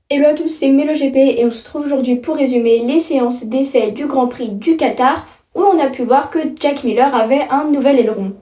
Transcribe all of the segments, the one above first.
Hello à tous, c'est MeloGP et on se retrouve aujourd'hui pour résumer les séances d'essai du Grand Prix du Qatar où on a pu voir que Jack Miller avait un nouvel aileron.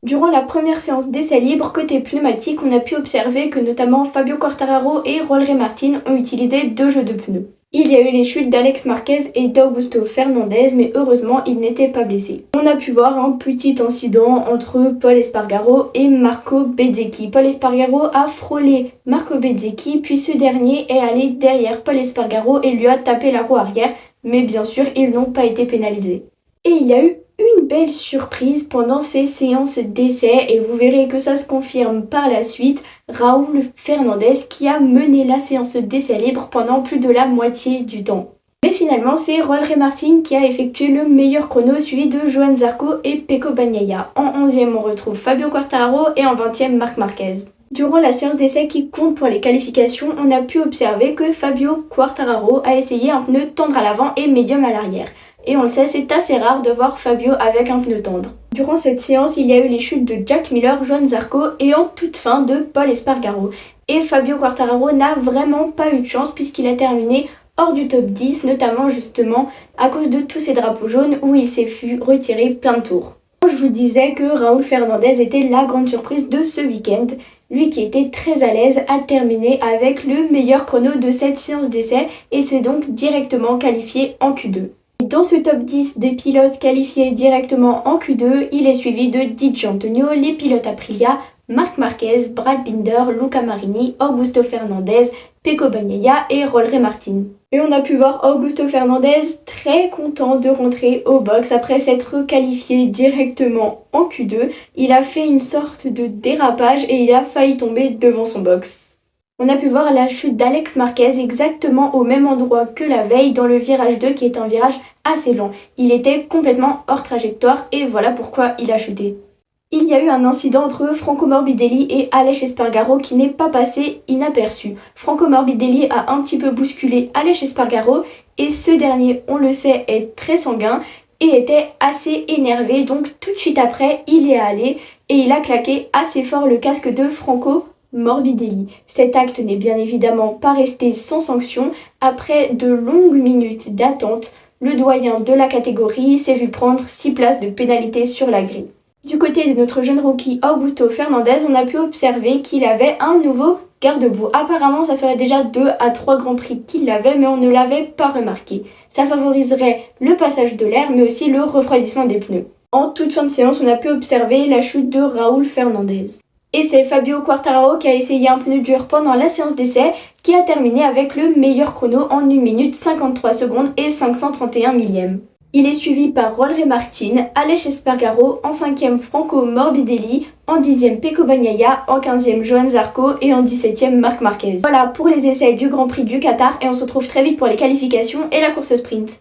Durant la première séance d'essai libre côté pneumatique, on a pu observer que notamment Fabio Quartararo et Jorge Martin ont utilisé deux jeux de pneus. Il y a eu les chutes d'Alex Marquez et d'Augusto Fernandez, mais heureusement, ils n'étaient pas blessés. On a pu voir un petit incident entre Pol Espargaro et Marco Bezzecchi. Pol Espargaro a frôlé Marco Bezzecchi, puis ce dernier est allé derrière Pol Espargaro et lui a tapé la roue arrière, mais bien sûr, ils n'ont pas été pénalisés. Et il y a eu une belle surprise pendant ces séances d'essai et vous verrez que ça se confirme par la suite. Raúl Fernandez qui a mené la séance d'essai libre pendant plus de la moitié du temps. Mais finalement, c'est Jorge Martin qui a effectué le meilleur chrono, suivi de Johan Zarco et Pecco Bagnaia. En 11e, on retrouve Fabio Quartararo et en 20e, Marc Marquez. Durant la séance d'essai qui compte pour les qualifications, on a pu observer que Fabio Quartararo a essayé un pneu tendre à l'avant et médium à l'arrière. Et on le sait, c'est assez rare de voir Fabio avec un pneu tendre. Durant cette séance, il y a eu les chutes de Jack Miller, Johan Zarco et en toute fin de Pol Espargaro. Et Fabio Quartararo n'a vraiment pas eu de chance puisqu'il a terminé hors du top 10, notamment justement à cause de tous ces drapeaux jaunes où il s'est vu retirer plein de tours. Je vous disais que Raúl Fernandez était la grande surprise de ce week-end. Lui qui était très à l'aise a terminé avec le meilleur chrono de cette séance d'essai et s'est donc directement qualifié en Q2. Dans ce top 10 des pilotes qualifiés directement en Q2, il est suivi de Di Giannantonio, les pilotes Aprilia, Marc Marquez, Brad Binder, Luca Marini, Augusto Fernandez, Pecco Bagnaia et Jorge Martin. Et on a pu voir Augusto Fernandez très content de rentrer au box après s'être qualifié directement en Q2. Il a fait une sorte de dérapage et il a failli tomber devant son box. On a pu voir la chute d'Alex Marquez exactement au même endroit que la veille dans le virage 2 qui est un virage assez lent. Il était complètement hors trajectoire et voilà pourquoi il a chuté. Il y a eu un incident entre Franco Morbidelli et Aleix Espargaro qui n'est pas passé inaperçu. Franco Morbidelli a un petit peu bousculé Aleix Espargaro et ce dernier, on le sait, est très sanguin et était assez énervé. Donc tout de suite après, il est allé et il a claqué assez fort le casque de Franco Morbidelli. Cet acte n'est bien évidemment pas resté sans sanction. Après de longues minutes d'attente, le doyen de la catégorie s'est vu prendre 6 places de pénalité sur la grille. Du côté de notre jeune rookie Augusto Fernandez, on a pu observer qu'il avait un nouveau garde-boue. Apparemment, ça ferait déjà 2 à 3 grands prix qu'il l'avait, mais on ne l'avait pas remarqué. Ça favoriserait le passage de l'air, mais aussi le refroidissement des pneus. En toute fin de séance, on a pu observer la chute de Raúl Fernandez. Et c'est Fabio Quartararo qui a essayé un pneu dur pendant la séance d'essai, qui a terminé avec le meilleur chrono en 1 minute 53 secondes et 531 millièmes. Il est suivi par Jorge Martin, Aleix Espargaro, en 5e Franco Morbidelli, en 10e Pecco Bagnaia, en 15e Johan Zarco et en 17e Marc Marquez. Voilà pour les essais du Grand Prix du Qatar et on se retrouve très vite pour les qualifications et la course sprint.